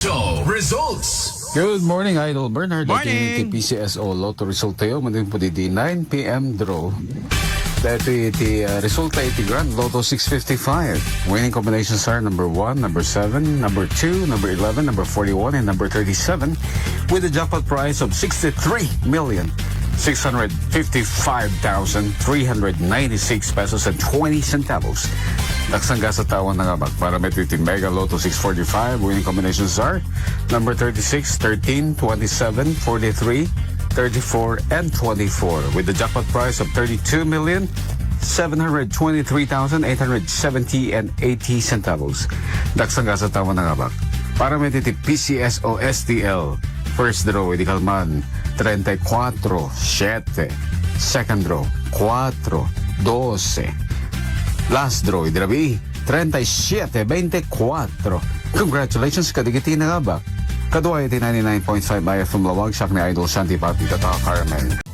Lotto results. Good morning, Idol Bernard. Morning. Dati PCSO Lotto resultayo. Mandun po di 9 p.m. draw. Dati iti resulta iti Grand Lotto 655. Winning combinations are number 1, number 7, number 2, number 11, number 41, and number 37 with a jackpot price of 63,655,396 pesos and 20 centavos. Nagsangga sa tawan ng abak para may Mega Lotto 645. Winning combinations are number 36, 13, 27, 43, 34, and 24 with the jackpot price of 32,723,870 and 80 centavos. Nagsangga sa tawan ng abak para may PCSO STL. First draw, Idi Kalman, 34, 7. Second draw, 4, 12. Last draw, Idrabi, 37-24. Congratulations, kadigiti na nga ba? Kadwa iti 99.5 IFM Lawag, siya ni Idol Shanti Papi, Tata Carmen.